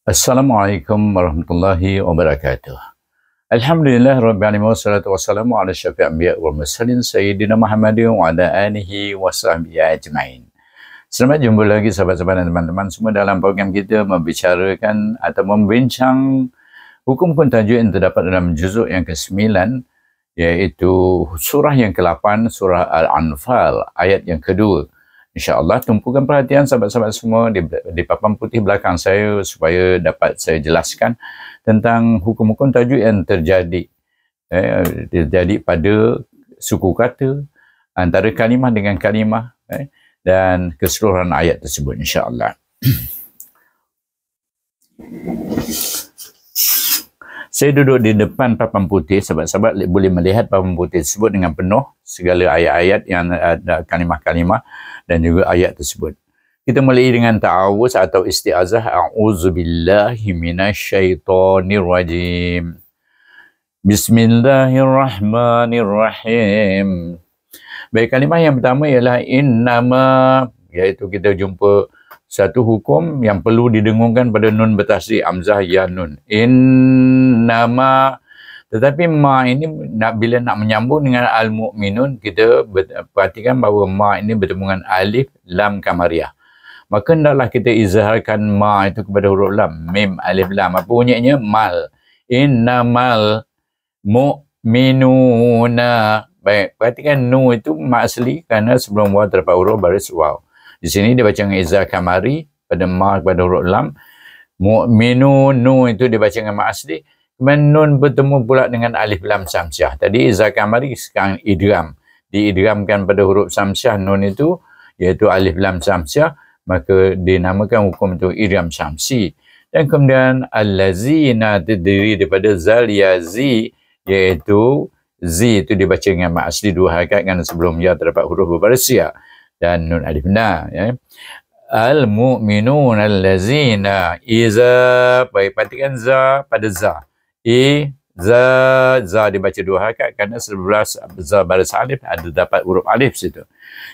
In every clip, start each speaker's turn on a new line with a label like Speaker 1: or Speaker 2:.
Speaker 1: Assalamualaikum warahmatullahi wabarakatuh. Alhamdulillah rabbil alamin wassalatu wassalamu ala syafi'il anbiya wal mursalin sayyidina Muhammadin wa ala alihi wasahbihi ajmain. Selamat jumpa lagi sahabat-sahabat dan teman-teman semua dalam program kita membicarakan atau membincang hukum-hukum tajwid yang terdapat dalam juzuk yang ke-9, iaitu surah yang ke-8, surah Al-Anfal, ayat yang kedua. InsyaAllah tumpukan perhatian sahabat-sahabat semua di papan putih belakang saya supaya dapat saya jelaskan tentang hukum-hukum tajwid yang terjadi pada suku kata, antara kalimah dengan kalimah, dan keseluruhan ayat tersebut insyaAllah. Saya duduk di depan papan putih, sahabat-sahabat boleh melihat papan putih tersebut dengan penuh segala ayat-ayat yang ada kalimah-kalimah dan juga ayat tersebut. Kita mulai dengan ta'awuz atau isti'azah. A'udzubillahi minasyaitonirrajim. Bismillahirrahmanirrahim. Baik, kalimah yang pertama ialah innama, iaitu kita jumpa satu hukum yang perlu didengungkan pada nun bertasydid hamzah ya nun. Innama. Tetapi ma ini bila nak menyambung dengan al-mu'minun, kita perhatikan bahawa ma ini bertemu dengan alif lam kamariyah. Maka hendaklah kita izharkan ma itu kepada huruf lam, mim alif lam. Apa bunyinya? Mal. Innamal mu'minuna. Baik, perhatikan nu itu ma asli kerana sebelum waw terdapat huruf baris waw. Di sini dia baca dengan izhar kamari pada ma kepada huruf lam. Mu'minun, nu itu dia baca dengan ma asli. Kemudian nun bertemu pula dengan alif lam samsiah. Tadi izhar kamari, sekarang idgham. Diidghamkan pada huruf samsiah nun itu, iaitu alif lam samsiah, maka dinamakan hukum itu idgham syamsi. Dan kemudian allazina terdiri daripada zal ya zi, iaitu zi itu dibaca dengan mak asli dua harakat kerana sebelum ya terdapat huruf berbaris ya dan nun alif na, ya. Al-mu'minun allazina iza, baik, perhatikan za pada za. Za dibaca dua harakat kerana sebelah za baris alif ada dapat huruf alif situ.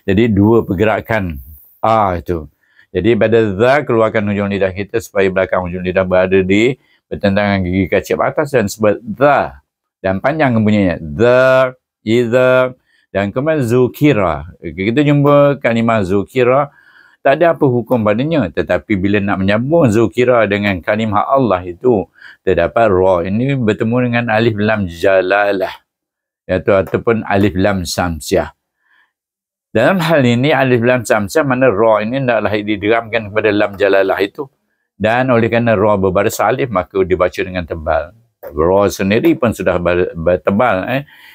Speaker 1: Jadi dua pergerakan a itu. Jadi pada za keluarkan hujung lidah kita supaya belakang hujung lidah berada di bertentangan gigi kacip atas dan sebut za. Dan panjang bunyinya. Za, iza, dan kemudian zukira. Kita jumpa kalimah zukira, tak ada apa hukum padanya. Tetapi bila nak menyambung zukira dengan kalimah Allah itu, terdapat ra. Ini bertemu dengan alif lam jalalah, iaitu ataupun alif lam samsiah. Dalam hal ini alif lam samsiah, mana ra ini hendaklah didramkan kepada lam jalalah itu. Dan oleh kerana ra berbaris alif, maka dibaca dengan tebal. Ra sendiri pun sudah bertebal.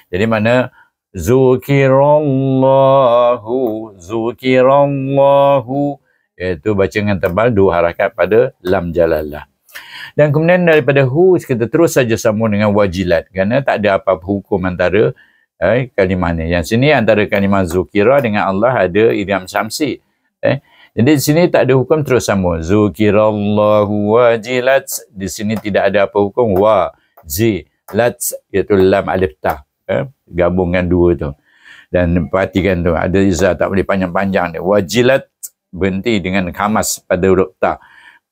Speaker 1: Jadi mana zukirallahu, iaitu baca dengan tebal dua harakat pada lam jalalah. Dan kemudian daripada hu kita terus saja sambung dengan wajilat, kerana tak ada apa-apa hukum antara kalimah ni. Yang sini antara kalimah zukira dengan Allah ada idgham syamsi. Jadi di sini tak ada hukum, terus sambung. Zukirallahu wajilat. Di sini tidak ada apa hukum. Wajilat, iaitu lam alif ta. Gabungkan dua tu. Dan perhatikan tu, ada izah tak boleh panjang-panjang dia. Wajilat berhenti dengan khamas pada huruf ta.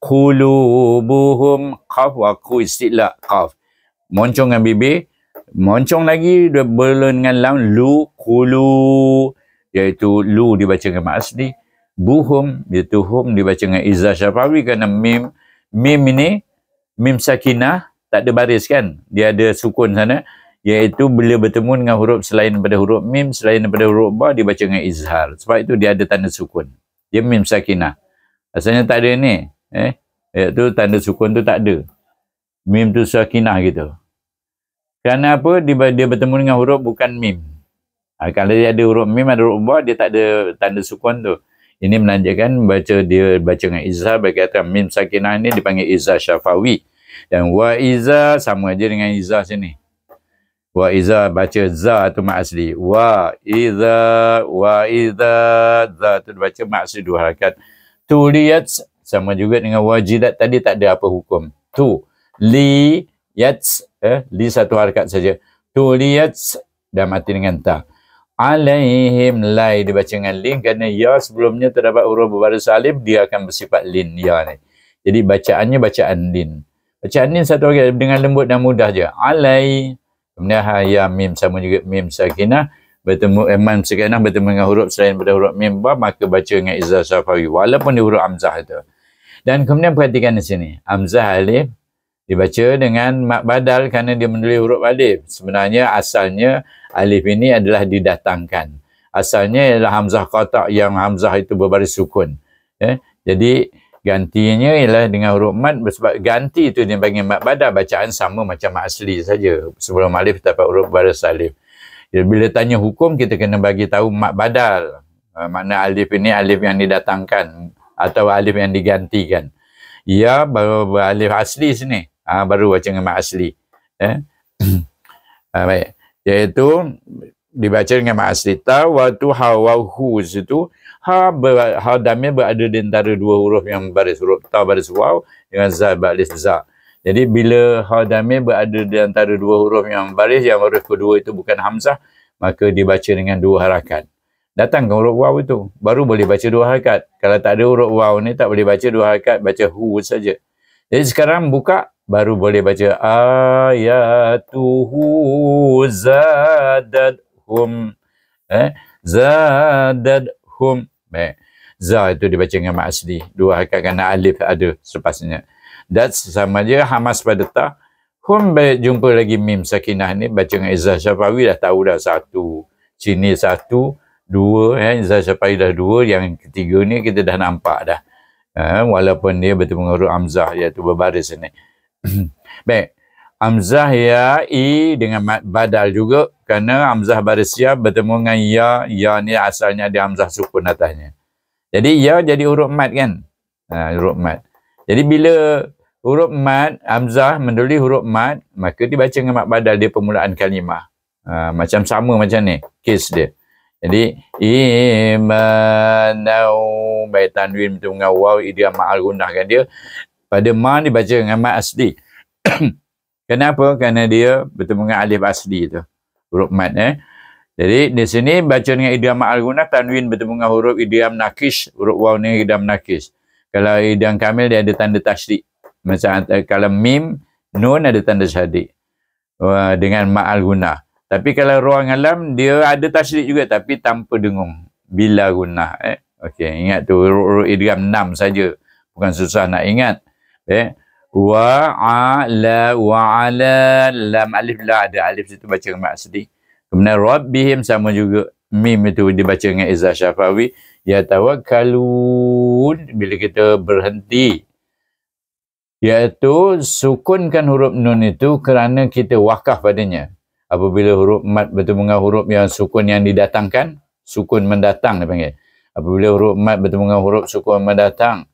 Speaker 1: Qulubuhum, qaf, wa ku istilah qaf. Moncong dengan bibir. Moncong lagi dia berlun dengan lam. Lu, qulu, iaitu lu dibaca dengan mak asli. Buhum, iaitu hum dibaca dengan izah syafawi kerana mim ini, mim sakinah, tak ada baris kan. Dia ada sukun sana. Iaitu bila bertemu dengan huruf selain daripada huruf mim, selain daripada huruf ba, dibaca dengan izhar. Sebab itu dia ada tanda sukun. Dia mim sakinah. Asalnya tak ada ni. Iaitu tanda sukun tu tak ada. Mim tu sakinah gitu. Kerana apa? Dia bertemu dengan huruf bukan mim. Kalau dia ada huruf mim, ada huruf ba, dia tak ada tanda sukun tu. Ini menandakan dia baca dengan izhar, berkata mim sakinah ini dipanggil izhar syafawi. Dan wa iza sama aja dengan izhar sini. Wa iza baca za atau mak asli. Wa iza, za tu dibaca mak asli dua harakat. Tuliyat sama juga dengan wajidat tadi, tak ada apa hukum. Tu li yat, li satu harakat saja. Tuliyat dan mati dengan ta. Alaihim, lai dibaca dengan lin kerana ya sebelumnya terdapat huruf berbaris alif, dia akan bersifat lin ya ni. Jadi bacaannya bacaan lin. Bacaan lin satu lagi dengan lembut dan mudah je. Alai. Kemudian ha ya mim sama juga mim sakinah bertemu mim sakinah bertemu dengan huruf selain pada huruf mim ba, maka baca dengan izzah syafawi walaupun di huruf hamzah itu. Dan kemudian perhatikan di sini. Hamzah alif dibaca dengan mat badal kerana dia menulis huruf alif. Sebenarnya asalnya alif ini adalah didatangkan. Asalnya ialah hamzah qata' yang hamzah itu berbaris sukun. Jadi gantinya ialah dengan huruf mad, sebab ganti itu dia panggil mat badal, bacaan sama macam mat asli saja. Sebelum alif dapat huruf baris alif. Jadi, bila tanya hukum kita kena bagi tahu mat badal. Makna alif ini alif yang didatangkan atau alif yang digantikan. Ya baru alif asli sini. Baru baca dengan mat asli. Baik. Iaitu dibaca dengan mat asli. Ta wa tu ha wa hu situ ha damir berada di antara dua huruf yang baris, huruf ta baris waw dengan za baris za. Jadi bila ha damir berada di antara dua huruf yang baris, yang huruf kedua itu bukan hamzah, maka dibaca dengan dua harakat. Datangkan huruf waw itu, baru boleh baca dua harakat. Kalau tak ada huruf waw ni tak boleh baca dua harakat, baca hu saja. Jadi sekarang buka, baru boleh baca ayatuhu zadadhum. Zadadhum. Baik. Za itu dibaca dengan mat asli. Dua harakat kerana alif ada selepasnya. Dat sama je hamas pada ta. Hum baik jumpa lagi mim sakinah ni baca dengan izzah syafawi dah tahu dah satu. Sini satu, dua, izzah syafawi dah dua, yang ketiga ni kita dah nampak dah. Walaupun dia bertemu dengan huruf hamzah iaitu berbaris ni. Baik. Hamzah ya i dengan mad badal juga kerana hamzah baris ya bertemu dengan ya. Ya ni asalnya ada hamzah sukun atasnya. Jadi ya jadi huruf mad kan? Huruf mad. Jadi bila huruf mad, hamzah menulis huruf mad, maka dibaca dengan mad badal dia permulaan kalimah. Macam sama macam ni kes dia. Jadi imanau baik tanwin bertemu dengan waw idgham ma'al gunnah kan dia. Pada ma dibaca dengan mad asli. Kenapa? Kerana dia bertemu dengan alif asli tu. Huruf mad Jadi di sini baca dengan idgham ma'al gunnah, tanwin bertemu dengan huruf idgham nakis, huruf waw ni idgham nakis. Kalau idgham kamil dia ada tanda tasydid. Macam kalau mim, nun ada tanda tasydid. Dengan ma'al gunnah. Tapi kalau ruang alam dia ada tasydid juga tapi tanpa dengung. Bila gunnah. Okey, ingat tu huruf idgham 6 saja. Bukan susah nak ingat. Wa ala lam alif la ada alif situ baca dengan mat asli. Kemudian rabbihim sama juga mim itu dibaca dengan izzah syafawi. Ya tawakkalun bila kita berhenti, iaitu sukunkan huruf nun itu kerana kita wakaf padanya. Apabila huruf mat bertemu dengan huruf yang sukun yang didatangkan, sukun mendatang dipanggil. Apabila huruf mat bertemu dengan huruf sukun mendatang,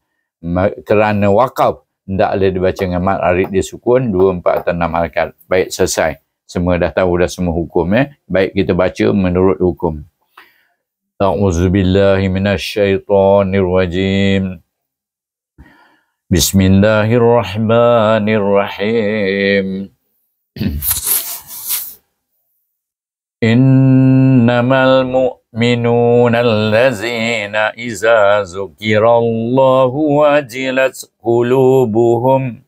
Speaker 1: kerana wakaf hendaklah dibaca dengan mat arid dia sukun 2, 4 atau 6 harakat. Baik, selesai. Semua dah tahu dah semua hukum Baik, kita baca menurut hukum. A'udzubillahi minasyaitonirrajim. Bismillahirrahmanirrahim. Innamal mu'minuna allazina iza zukirallahu wajilat qulubuhum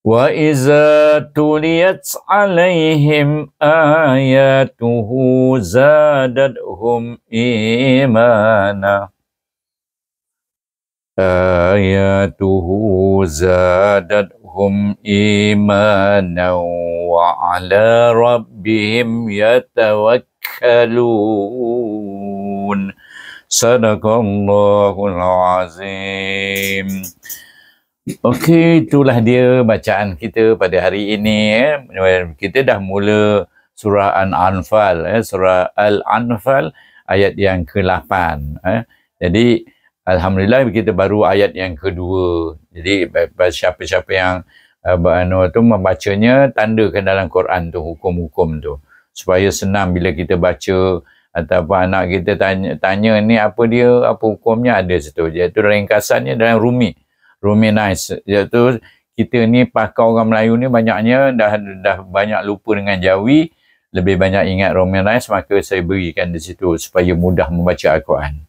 Speaker 1: wa iza tuliyat alaihim ayatuhu zadadhum imana. Ayatuhu zadadhum imana wa ala rabbihim yatawakkalun. Sadaqallahul azim. Okey, itulah dia bacaan kita pada hari ini. Kita dah mula surah Al-Anfal. Surah Al-Anfal ayat yang ke-8. Jadi, alhamdulillah kita baru ayat yang kedua. Jadi, siapa-siapa yang membacanya, tandakan dalam Quran tu, hukum-hukum tu. Supaya senang bila kita baca ataupun anak kita tanya ni apa dia, apa hukumnya, ada situ. Iaitu ringkasannya dalam Rumi. Rumi nice. Iaitu kita ni pakar orang Melayu ni banyaknya dah banyak lupa dengan Jawi. Lebih banyak ingat Rumi nice, maka saya berikan di situ supaya mudah membaca Al-Quran.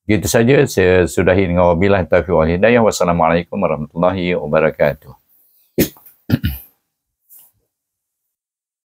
Speaker 1: Gitu saja saya sudahi dengan wabillahi taufiq wal hidayah. Wassalamualaikum warahmatullahi wabarakatuh.